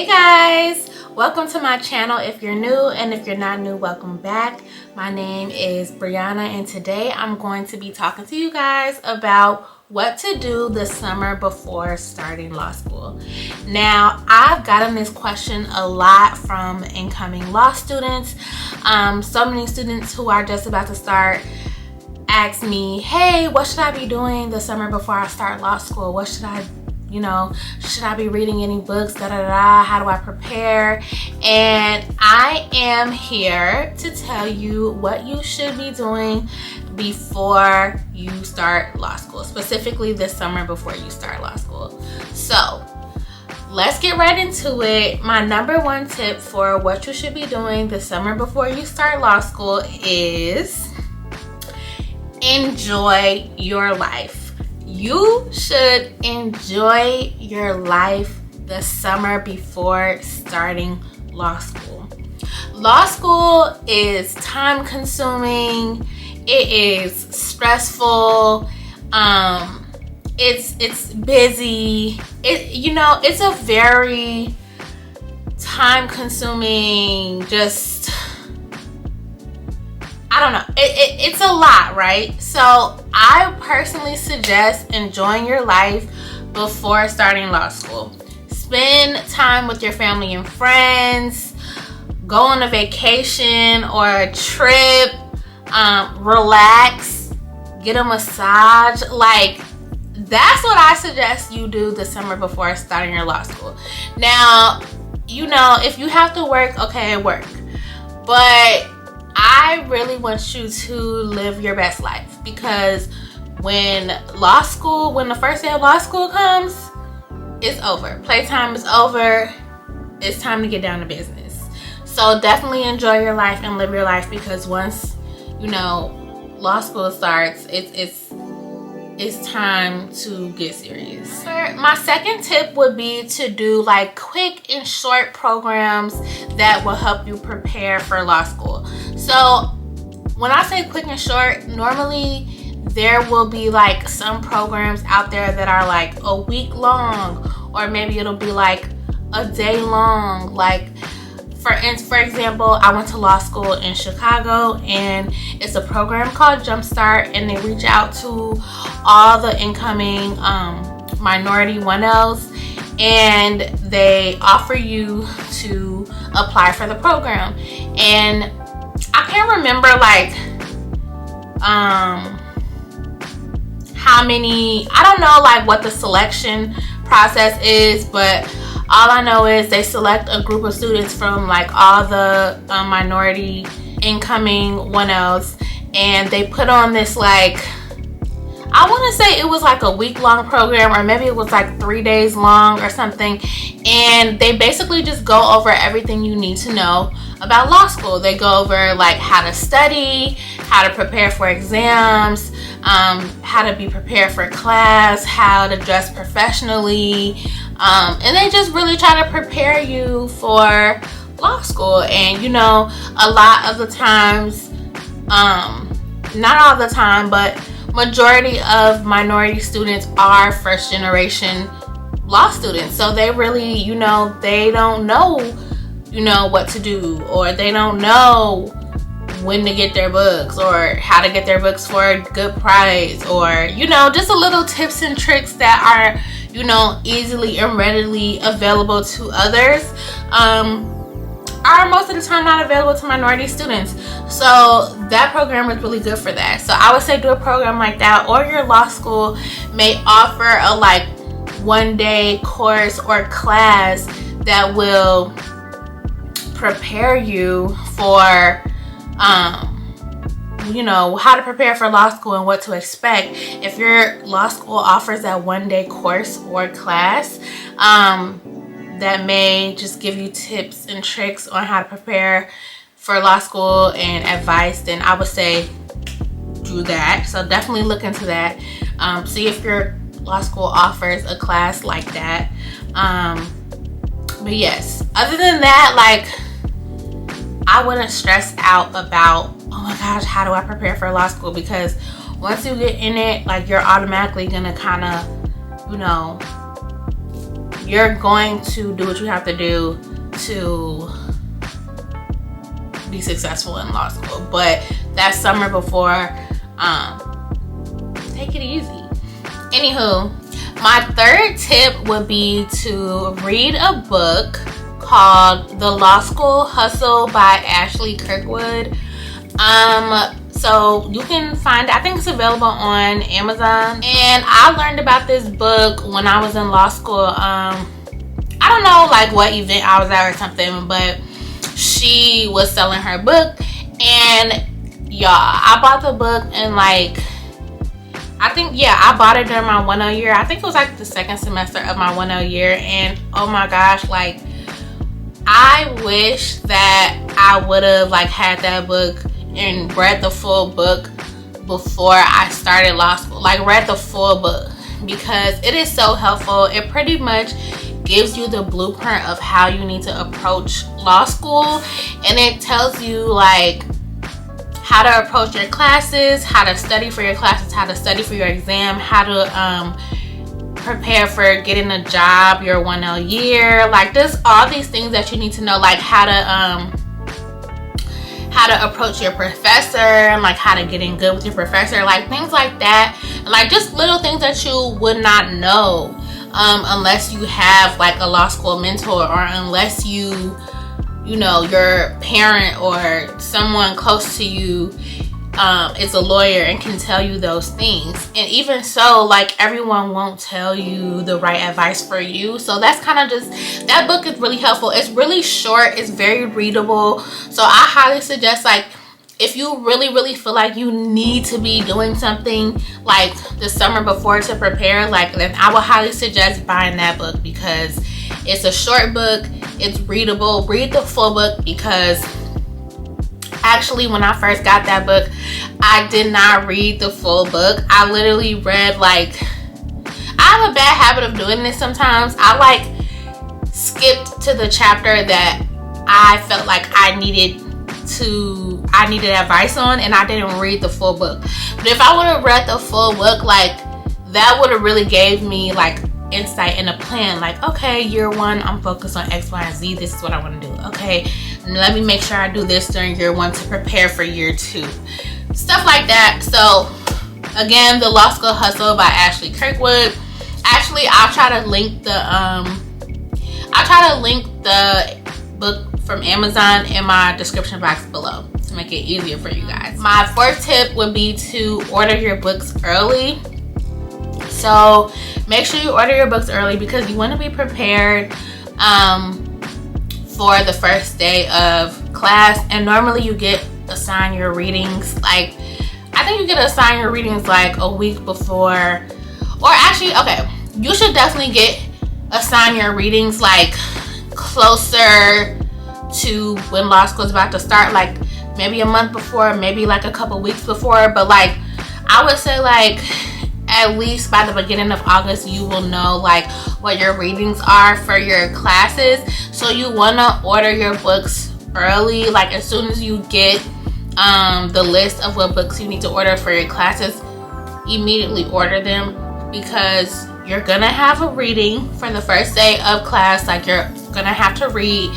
guys, welcome to my channel. If you're new, and if you're not new, welcome back. My name is Brianna, and today I'm going to be talking to you guys about what to do this summer before starting law school. Now, I've gotten this question a lot from incoming law students. So many students who are just about to start ask me, hey, what should I be doing the summer before I start law school? What should I should I be reading any books, how do I prepare? And I am here to tell you what you should be doing before you start law school, specifically this summer before you start law school. So let's get right into it. My number one tip for what you should be doing the summer before you start law school is enjoy your life. You should enjoy your life the summer before starting law school. Law school is time consuming, it is stressful, it's busy, it's a very time consuming, I don't know, it's a lot, right? So I personally suggest enjoying your life before starting law school. Spend time with your family and friends, go on a vacation or a trip, relax, get a massage. Like, that's what I suggest you do the summer before starting your law school. Now, if you have to work, okay, work. But I really want you to live your best life, because when the first day of law school comes, it's over. Playtime is over. It's time to get down to business. So definitely enjoy your life and live your life, because once law school starts, it's time to get serious. My second tip would be to do like quick and short programs that will help you prepare for law school. So when I say quick and short, normally there will be like some programs out there that are like a week long, or maybe it'll be like a day long. Like for example, I went to law school in Chicago, and it's a program called Jumpstart, and they reach out to all the incoming minority 1Ls, and they offer you to apply for the program. And I can't remember how many, I don't know like what the selection process is, but all I know is they select a group of students from like all the minority incoming 1Ls, and they put on this, like, I want to say it was like a week-long program, or maybe it was like 3 days long or something. And they basically just go over everything you need to know about law school. They go over like how to study, how to prepare for exams, how to be prepared for class, how to dress professionally, and they just really try to prepare you for law school. And a lot of the times, not all the time, but majority of minority students are first generation law students, so they really they don't know what to do, or they don't know when to get their books, or how to get their books for a good price, or just a little tips and tricks that are easily and readily available to others are most of the time not available to minority students. So that program is really good for that. So I would say do a program like that, or your law school may offer a like 1-day course or class that will prepare you for how to prepare for law school and what to expect. If your law school offers that 1-day course or class, that may just give you tips and tricks on how to prepare for law school and advice, then I would say do that. So definitely look into that. See if your law school offers a class like that. But yes, other than that, like, I wouldn't stress out about, oh my gosh, how do I prepare for law school? Because once you get in it, like, you're automatically gonna kind of, you're going to do what you have to do to be successful in law school. But that summer before, take it easy. Anywho, my third tip would be to read a book called The Law School Hustle by Ashley Kirkwood. So you can find, I think it's available on Amazon. And I learned about this book when I was in law school. I don't know like what event I was at or something, but she was selling her book, and y'all, I bought the book and like, I think, yeah, I bought it during my 1L year. I think it was like the second semester of my 1L year, and oh my gosh, like, I wish that I would have like had that book and read the full book before I started law school. Like, read the full book, because it is so helpful. It pretty much gives you the blueprint of how you need to approach law school, and it tells you like how to approach your classes, how to study for your classes, how to study for your exam, how to prepare for getting a job your 1L year. Like, there's all these things that you need to know, like how to approach your professor, and like how to get in good with your professor, like things like that. And like just little things that you would not know unless you have like a law school mentor, or unless you know, your parent or someone close to you is a lawyer and can tell you those things. And even so, like, everyone won't tell you the right advice for you. So that's kind of just, that book is really helpful. It's really short, it's very readable. So I highly suggest, like, if you really feel like you need to be doing something like the summer before to prepare, like, then I would highly suggest buying that book, because it's a short book, it's readable. Read the full book, because actually when I first got that book, I did not read the full book. I literally read like, I have a bad habit of doing this sometimes. I like skipped to the chapter that I felt like I needed advice on, and I didn't read the full book. But if I would have read the full book, like, that would have really gave me like insight and a plan. Like, okay, year one, I'm focused on X, Y, and Z. This is what I want to do. Okay, let me make sure I do this during year one to prepare for year two. Stuff like that. So again, The Law School Hustle by Ashley Kirkwood. Actually, I'll try to link the book from Amazon in my description box below to make it easier for you guys. My fourth tip would be to order your books early. So make sure you order your books early, because you want to be prepared for the first day of class. And normally you get assigned your readings, like, I think you get assigned your readings like a week before, or actually, okay, you should definitely get assigned your readings like closer to when law school is about to start, like maybe a month before, maybe like a couple weeks before. But like, I would say like at least by the beginning of August, you will know like what your readings are for your classes. So you want to order your books early. Like, as soon as you get the list of what books you need to order for your classes, immediately order them, because you're gonna have a reading for the first day of class. Like, you're gonna have to read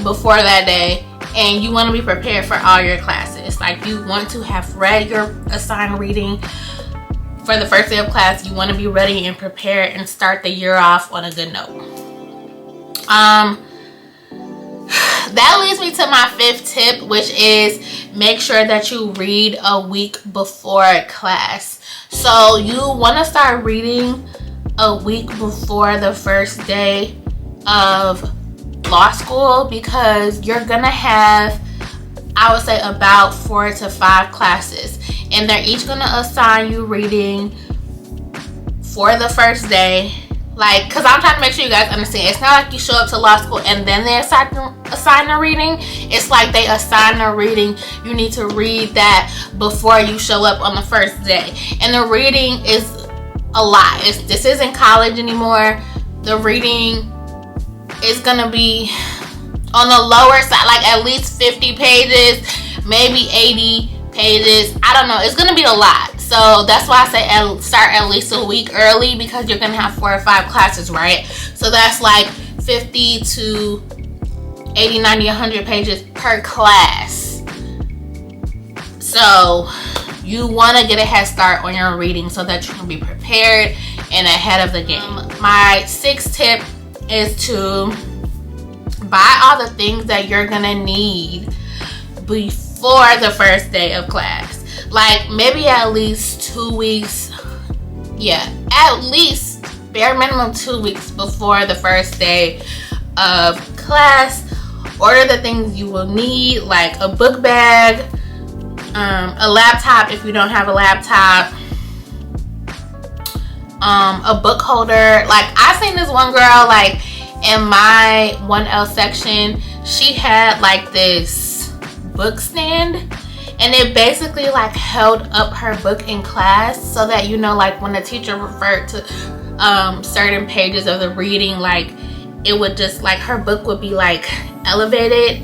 before that day, and you want to be prepared for all your classes. Like, you want to have read your assigned reading for the first day of class. You want to be ready and prepared and start the year off on a good note. That leads me to my fifth tip, which is make sure that you read a week before class. So you want to start reading a week before the first day of law school, because you're gonna have, I would say, about 4 to 5 classes, and they're each gonna assign you reading for the first day. Like, because I'm trying to make sure you guys understand, it's not like you show up to law school and then they assign a reading. It's like they assign a reading, you need to read that before you show up on the first day. And the reading is a lot. This isn't college anymore. The reading is gonna be on the lower side, like at least 50 pages, maybe 80 pages. I don't know, it's gonna be a lot. So So that's why I say start at least a week early, because you're gonna have 4 or 5 classes, right? So that's like 50 to 80, 90, 100 pages per class. So you want to get a head start on your reading so that you can be prepared and ahead of the game. My 6th tip is to buy all the things that you're gonna need before the first day of class. Like maybe at least 2 weeks. Yeah, at least bare minimum 2 weeks before the first day of class. Order the things you will need, like a book bag, a laptop if you don't have a laptop, a book holder. Like I seen this one girl, like in my 1L section, she had like this book stand, and it basically like held up her book in class, so that, you know, like when the teacher referred to certain pages of the reading, like it would just, like, her book would be like elevated.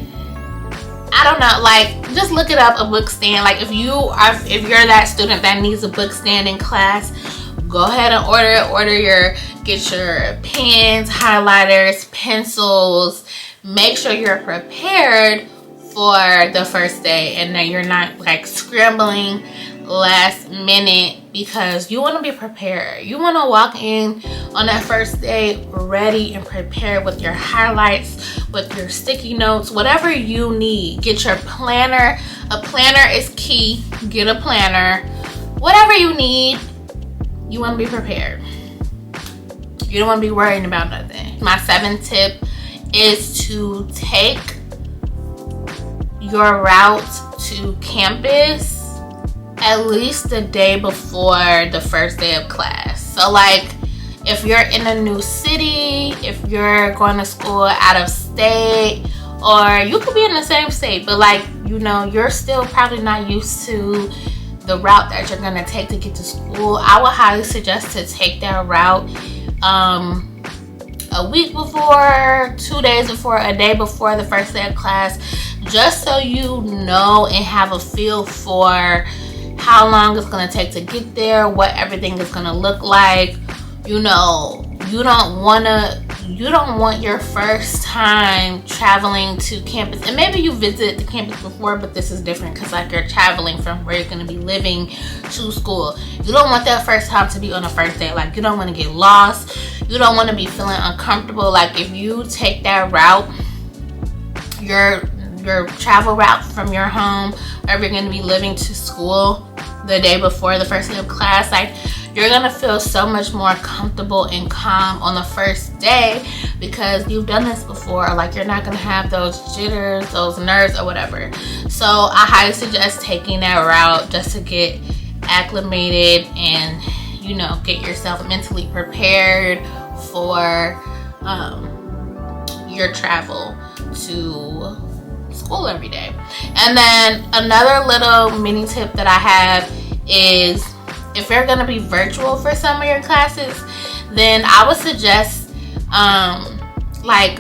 I don't know, like just look it up, a book stand. Like if you're that student that needs a book stand in class, go ahead and order it. Get your pens, highlighters, pencils. Make sure you're prepared for the first day, and that you're not like scrambling last minute, because you want to be prepared. You want to walk in on that first day ready and prepared with your highlights, with your sticky notes, whatever you need. Get your planner. A planner is key. Get a planner. Whatever you need, you want to be prepared. You don't want to be worrying about nothing. My 7th tip is to take your route to campus at least the day before the first day of class. So like if you're in a new city, if you're going to school out of state, or you could be in the same state, but like, you know, you're still probably not used to the route that you're going to take to get to school, I would highly suggest to take that route a week before, 2 days before, a day before the first day of class, just so you know and have a feel for how long it's going to take to get there, what everything is going to look like. You know, you don't want your first time traveling to campus, and maybe you visited the campus before, but this is different because like you're traveling from where you're going to be living to school. You don't want that first time to be on the first day. Like you don't want to get lost. You don't want to be feeling uncomfortable. Like if you take that route, your travel route from your home, wherever you're going to be living, to school the day before the first day of class, like you're gonna feel so much more comfortable and calm on the first day because you've done this before. Like you're not gonna have those jitters, those nerves or whatever. So I highly suggest taking that route just to get acclimated and, you know, get yourself mentally prepared for your travel to school every day. And then another little mini tip that I have is, if you're gonna be virtual for some of your classes, then I would suggest like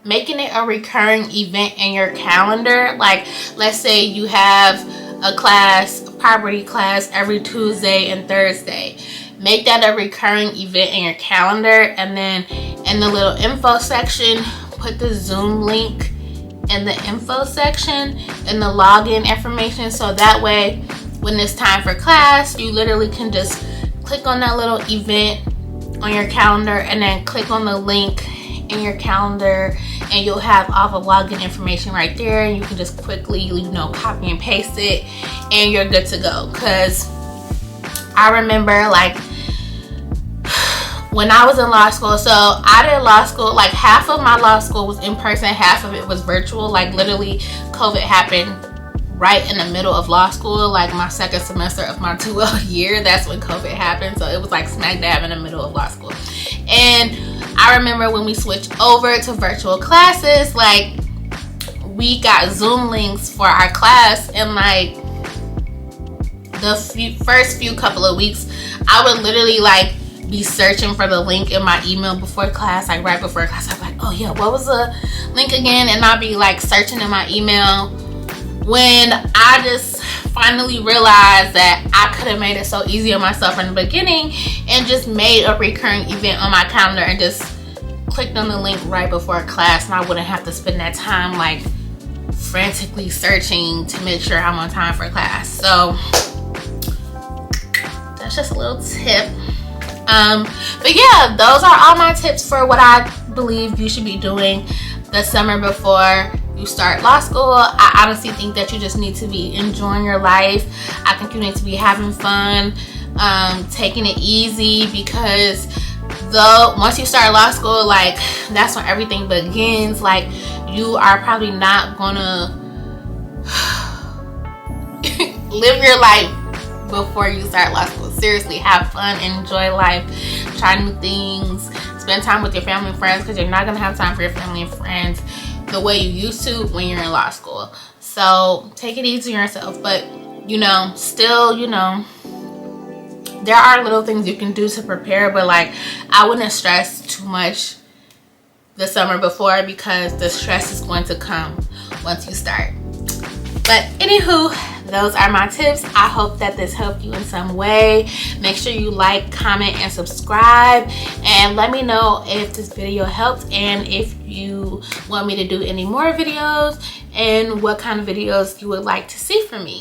making it a recurring event in your calendar. Like let's say you have a property class every Tuesday and Thursday. Make that a recurring event in your calendar, and then in the little info section, put the Zoom link in the info section and the login information, so that way when it's time for class, you literally can just click on that little event on your calendar and then click on the link in your calendar, and you'll have all the login information right there, and you can just quickly, you know, copy and paste it and you're good to go. Because I remember like when I was in law school, so I did law school, like half of my law school was in person, half of it was virtual. Like literally COVID happened right in the middle of law school, like my second semester of my 2L year. That's when COVID happened. So it was like smack dab in the middle of law school. And I remember when we switched over to virtual classes, like we got Zoom links for our class, and like the first few couple of weeks, I would literally like be searching for the link in my email before class, like right before class. I'm like, oh yeah, what was the link again? And I'll be like searching in my email, when I just finally realized that I could have made it so easy on myself in the beginning and just made a recurring event on my calendar and just clicked on the link right before class, and I wouldn't have to spend that time like frantically searching to make sure I'm on time for class. So that's just a little tip. But yeah, those are all my tips for what I believe you should be doing the summer before you start law school. I honestly think that you just need to be enjoying your life. I think you need to be having fun, taking it easy, because once you start law school, like, that's when everything begins. Like, you are probably not gonna live your life before you start law school. Seriously, have fun, enjoy life, try new things, spend time with your family and friends, because you're not gonna have time for your family and friends the way you used to when you're in law school. So take it easy on yourself, but still, there are little things you can do to prepare, but like, I wouldn't stress too much the summer before, because the stress is going to come once you start. But anywho, those are my tips. I hope that this helped you in some way. Make sure you like, comment, and subscribe, and let me know if this video helped, and if you want me to do any more videos, and what kind of videos you would like to see from me.